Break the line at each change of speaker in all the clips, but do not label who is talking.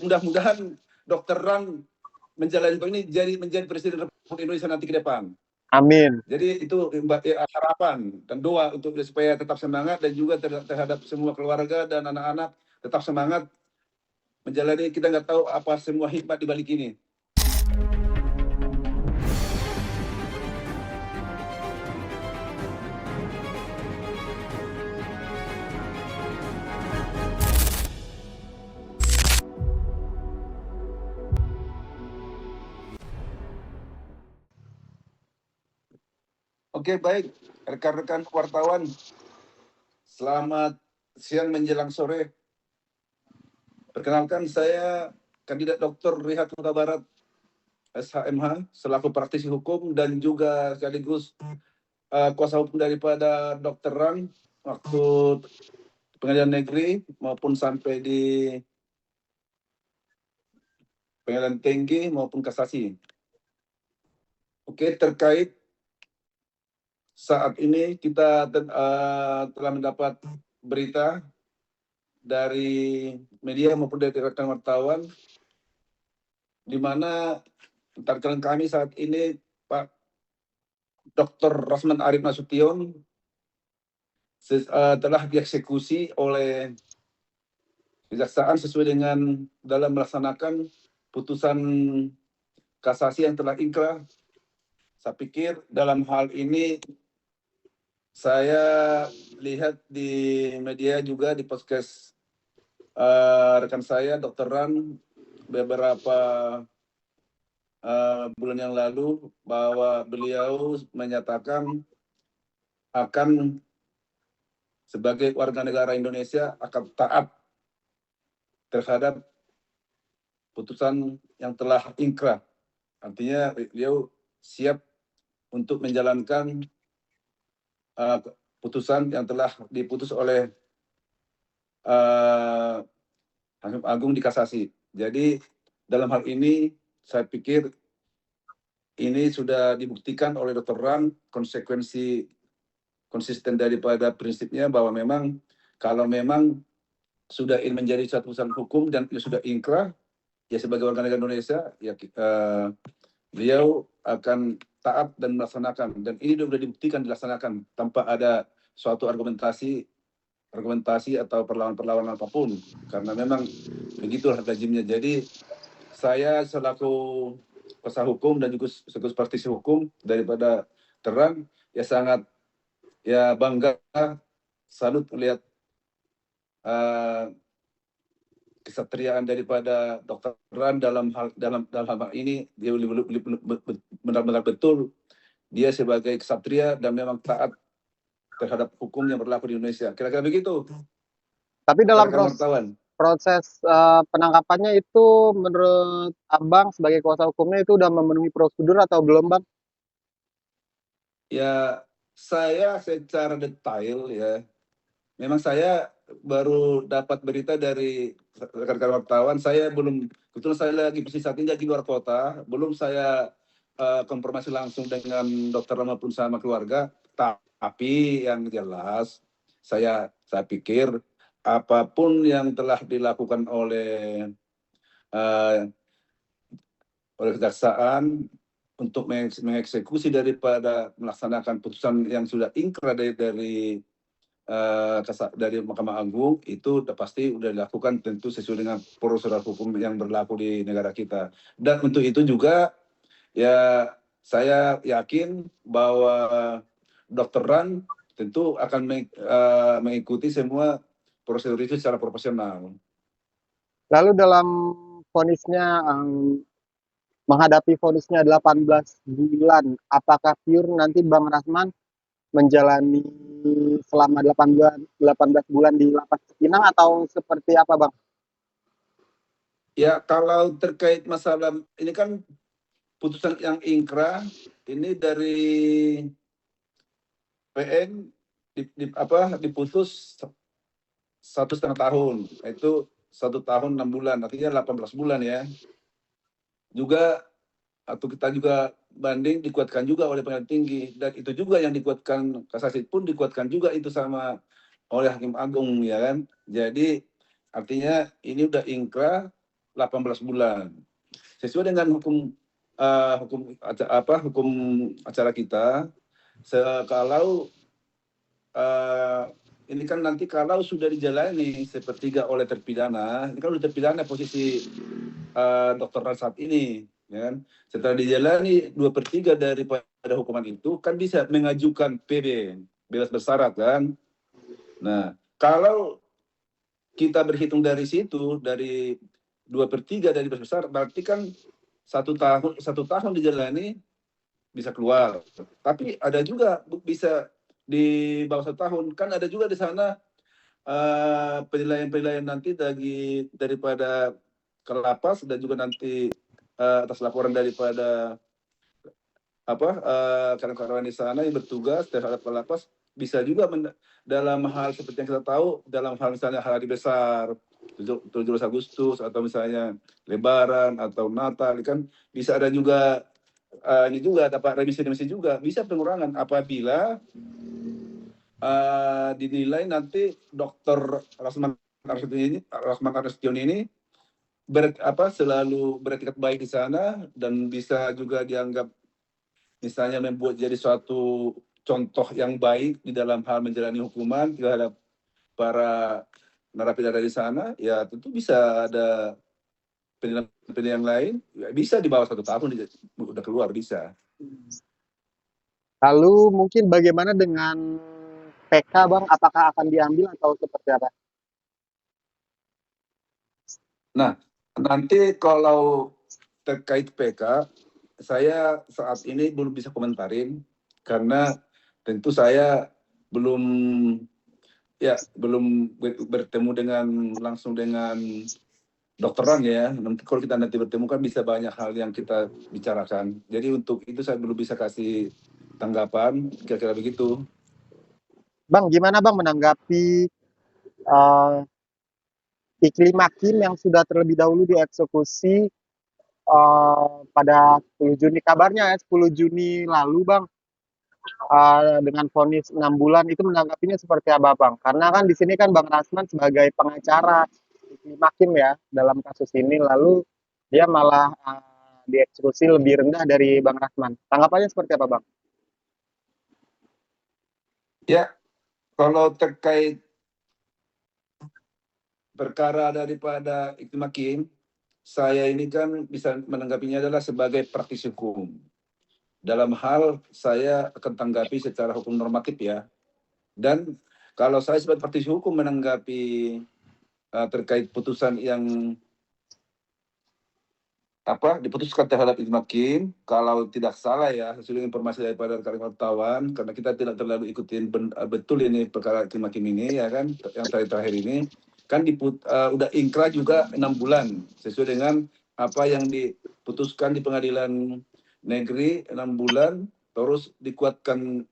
mudah-mudahan Dr. Ran menjalani ini menjadi Presiden Republik Indonesia nanti ke depan.
Amin.
Jadi itu harapan dan doa untuk supaya tetap semangat dan juga terhadap semua keluarga dan anak-anak tetap semangat menjalani. Kita nggak tahu apa semua hikmat di balik ini. Oke, baik, rekan-rekan wartawan, selamat siang menjelang sore. Perkenalkan, saya kandidat Dr. Rihat Huta Barat, SHMH, selaku praktisi hukum dan juga sekaligus kuasa hukum daripada Dr. Ran, waktu pengadilan negeri maupun sampai di pengadilan tinggi maupun kasasi. Oke, terkait saat ini kita telah mendapat berita dari media maupun dari rekan wartawan, di mana rekan kami saat ini Pak Dr. Rosman Arif Nasution telah dieksekusi oleh kejaksaan sesuai dengan dalam melaksanakan putusan kasasi yang telah inkrah. Saya pikir dalam hal ini saya lihat di media juga di podcast rekan saya Dr. Ran beberapa bulan yang lalu bahwa beliau menyatakan akan sebagai warga negara Indonesia akan taat terhadap putusan yang telah inkrah. Artinya beliau siap untuk menjalankan putusan yang telah diputus oleh Hakim Agung di kasasi. Jadi dalam hal ini saya pikir ini sudah dibuktikan oleh Dr. Ran konsisten daripada prinsipnya bahwa memang kalau memang sudah menjadi suatu putusan hukum dan sudah inkrah, ya sebagai warga negara Indonesia, ya beliau akan taat dan melaksanakan. Dan ini sudah dibuktikan dilaksanakan tanpa ada suatu argumentasi atau perlawanan apapun, karena memang begitulah lazimnya. Jadi saya selaku kuasa hukum dan juga sebagai praktisi hukum daripada Terang ya sangat ya bangga, salut melihat kesatriaan daripada Dr. Ran dalam hal ini. Dia benar-benar betul dia sebagai kesatria dan memang taat terhadap hukum yang berlaku di Indonesia. Kira-kira begitu.
Tapi dalam proses penangkapannya itu menurut Abang sebagai kuasa hukumnya itu udah memenuhi prosedur atau belum, Bang?
Ya, saya secara detail ya, memang saya baru dapat berita dari rekan-rekan wartawan. Saya belum, kebetulan saya lagi posisi saat ini di luar kota, belum saya konfirmasi langsung dengan dokter maupun sama keluarga. Tapi yang jelas saya pikir apapun yang telah dilakukan oleh kejaksaan untuk mengeksekusi daripada melaksanakan putusan yang sudah inkrah dari Mahkamah Agung, itu pasti sudah dilakukan tentu sesuai dengan prosedur hukum yang berlaku di negara kita. Dan untuk itu juga ya saya yakin bahwa Dr. Ran tentu akan mengikuti semua prosedur itu secara profesional.
Lalu dalam vonisnya menghadapi vonisnya 18 bulan, apakah pure nanti Bang Rasman menjalani selama 18 bulan di lapas Cipinang atau seperti apa, Bang?
Ya, kalau terkait masalah ini kan putusan yang inkrah ini dari PN diputus 1,5 tahun, itu 1 tahun 6 bulan, artinya 18 bulan ya. Juga atau kita juga banding dikuatkan juga oleh pengadilan tinggi, dan itu juga yang dikuatkan kasasi pun dikuatkan juga itu sama oleh Hakim Agung ya kan. Jadi artinya ini udah inkrah 18 bulan. Sesuai dengan hukum hukum acara kita, kalau ini kan nanti kalau sudah dijalani sepertiga oleh terpidana, ini kan sudah terpidana posisi Dr. Ran saat ini, ya kan? Setelah dijalani 2/3 daripada hukuman itu, kan bisa mengajukan PB, bebas bersyarat kan. Nah, kalau kita berhitung dari situ, dari 2/3 dari bebas bersyarat, berarti kan 1 tahun dijalani bisa keluar. Tapi ada juga bisa di bawah 1 tahun. Kan ada juga di sana penilaian-penilaian nanti daripada kelapas dan juga nanti atas laporan daripada kawan-kawan di sana yang bertugas terhadap kelapas, bisa juga dalam hal seperti yang kita tahu, dalam hal misalnya hari besar 17 Agustus atau misalnya Lebaran atau Natal, kan bisa ada juga ini juga dapat remisi juga, bisa pengurangan apabila dinilai nanti Dr. Rasman Arstion ini selalu beretikat baik di sana dan bisa juga dianggap misalnya membuat jadi suatu contoh yang baik di dalam hal menjalani hukuman terhadap para narapidana di sana, ya tentu bisa ada penilaian lain, ya bisa di bawah 1 tahun udah keluar bisa.
Lalu mungkin bagaimana dengan PK, Bang? Apakah akan diambil atau seperti apa?
Nah, nanti kalau terkait PK, saya saat ini belum bisa komentarin karena tentu saya belum bertemu langsung dengan dokteran ya. Nanti kalau kita bertemu kan bisa banyak hal yang kita bicarakan. Jadi untuk itu saya belum bisa kasih tanggapan, kira-kira begitu.
Bang, gimana Bang menanggapi iklim hakim yang sudah terlebih dahulu dieksekusi pada 10 Juni, kabarnya ya 10 Juni lalu Bang, dengan vonis 6 bulan, itu menanggapinya seperti apa Bang? Karena kan di sini kan Bang Rasman sebagai pengacara iklim hakim ya dalam kasus ini, lalu dia malah dieksekusi lebih rendah dari Bang Rasman. Tanggapannya seperti apa Bang?
Ya, kalau terkait perkara daripada iklim hakim, saya ini kan bisa menanggapinya adalah sebagai praktisi hukum. Dalam hal saya akan tanggapi secara hukum normatif ya. Dan kalau saya sebagai praktisi hukum menanggapi terkait putusan yang diputuskan terhadap iklim hakim, kalau tidak salah ya, sesuai informasi daripada rekan wartawan, karena kita tidak terlalu ikutin betul ini perkara iklim hakim ini ya kan, yang terakhir ini kan udah ingkrah juga 6 bulan sesuai dengan apa yang diputuskan di pengadilan negeri 6 bulan, terus dikuatkan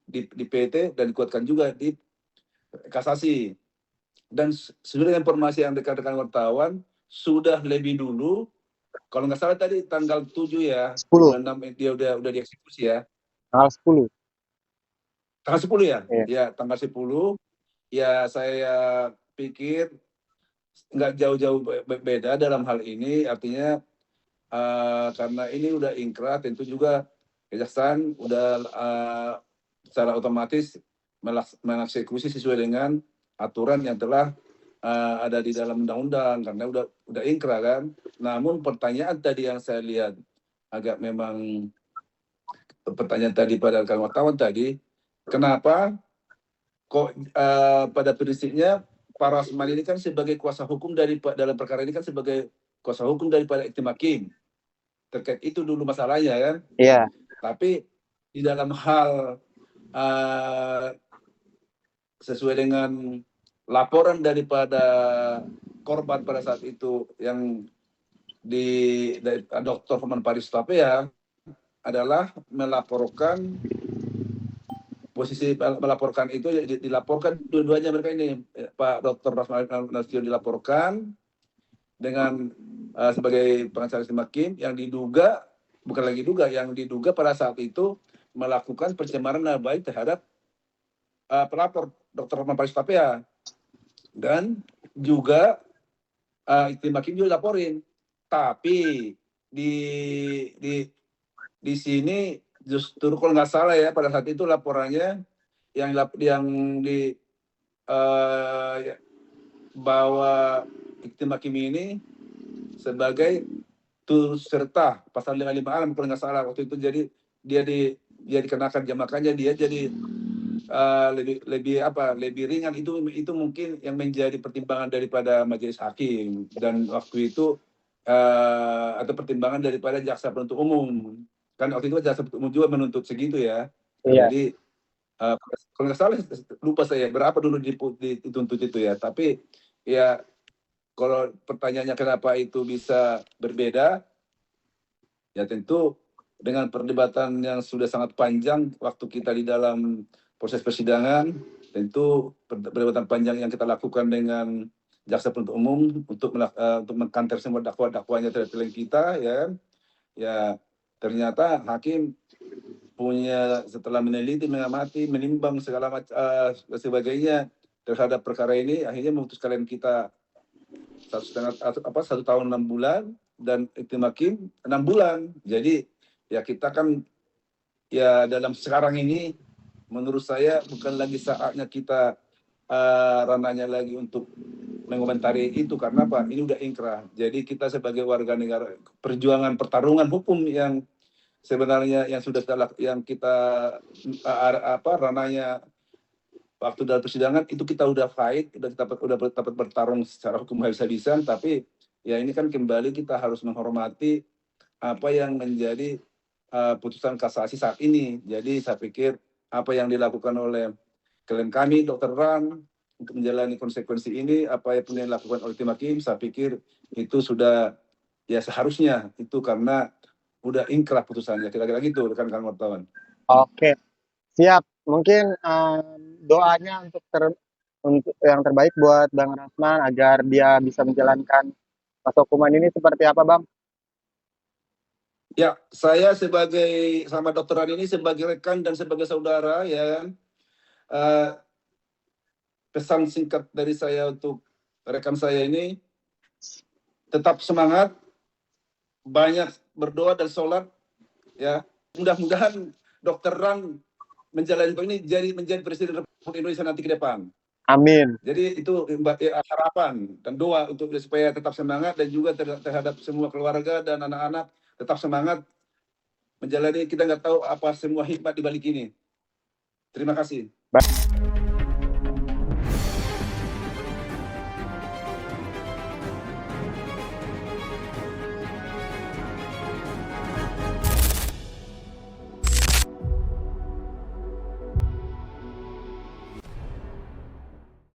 di PT dan dikuatkan juga di kasasi. Dan sesuai dengan informasi yang rekan-rekan wartawan, sudah lebih dulu, kalau nggak salah tadi tanggal 7 ya,
10,
bulan 6 dia udah dieksekusi ya.
tanggal 10.
Tanggal 10 ya?
Iya.
Ya, tanggal 10. Ya, saya pikir nggak jauh-jauh beda dalam hal ini, artinya karena ini udah ingkrah, tentu juga kejaksaan udah secara otomatis mengeksekusi sesuai dengan aturan yang telah ada di dalam undang-undang karena udah ingkrah kan. Namun pertanyaan tadi yang saya lihat agak memang pertanyaan tadi pada rekan wartawan tadi, kenapa kok pada prinsipnya Pak Rasman ini kan sebagai kuasa hukum dalam perkara ini kan sebagai kuasa hukum daripada iklim hakim. Terkait itu dulu masalahnya kan.
Iya.
Tapi di dalam hal sesuai dengan laporan daripada korban pada saat itu yang dari Dr. Firman Paris Tapea adalah melaporkan itu dilaporkan dua-duanya mereka ini, Pak Dr. Rasman Arstion dilaporkan dengan sebagai pengacara iklim hakim yang diduga pada saat itu melakukan pencemaran nama baik terhadap pelapor Dr. Firman Paris Tapea, dan juga Tim Hakim juga laporin. Tapi di di di sini justru kalau nggak salah ya pada saat itu laporannya yang di bahwa Tim Hakim ini sebagai turut serta pasal 55A kalau nggak salah waktu itu, jadi dia dikenakan makanya dia jadi lebih ringan. Itu mungkin yang menjadi pertimbangan daripada majelis hakim dan waktu itu atau pertimbangan daripada jaksa penuntut umum, kan waktu itu jaksa penuntut umum juga menuntut segitu ya.
Iya.
Jadi kalau nggak salah lupa saya berapa dulu dituntut itu ya, tapi ya kalau pertanyaannya kenapa itu bisa berbeda, ya tentu dengan perdebatan yang sudah sangat panjang waktu kita di dalam proses persidangan, tentu perdebatan panjang yang kita lakukan dengan jaksa penuntut umum untuk mengkanter semua dakwaan-dakwaannya terhadap klien kita, ya kan? Ya ternyata hakim punya setelah meneliti, mengamati, menimbang segala macam sebagainya terhadap perkara ini, akhirnya memutuskan kita 1 tahun 6 bulan dan Tim Hakim 6 bulan. Jadi ya kita kan ya dalam sekarang ini menurut saya bukan lagi saatnya kita ranahnya lagi untuk mengomentari itu, karena apa? Ini udah inkrah. Jadi kita sebagai warga negara, perjuangan pertarungan hukum yang sebenarnya yang sudah kita ranahnya waktu dalam persidangan itu kita udah fight, udah dapat bertarung secara hukum habis-habisan, tapi ya ini kan kembali kita harus menghormati apa yang menjadi putusan kasasi saat ini. Jadi saya pikir apa yang dilakukan oleh klien kami, Dr. Ran, untuk menjalani konsekuensi ini, apa yang pun dilakukan oleh Tim Hakim, saya pikir itu sudah ya seharusnya itu karena udah ingkrah putusannya. Kira-kira gitu rekan-rekan wartawan.
Oke, siap. Mungkin doanya untuk yang terbaik buat Bang Rasman agar dia bisa menjalankan masa hukuman ini seperti apa, Bang?
Ya, saya sama Dokter Ran ini sebagai rekan dan sebagai saudara, ya, pesan singkat dari saya untuk rekan saya ini, tetap semangat, banyak berdoa dan sholat, ya. Mudah-mudahan Dokter Ran menjalani ini menjadi Presiden Republik Indonesia nanti ke depan.
Amin.
Jadi itu harapan dan doa untuk supaya tetap semangat, dan juga terhadap semua keluarga dan anak-anak tetap semangat menjalani. Kita nggak tahu apa semua hikmat di balik ini. Terima kasih.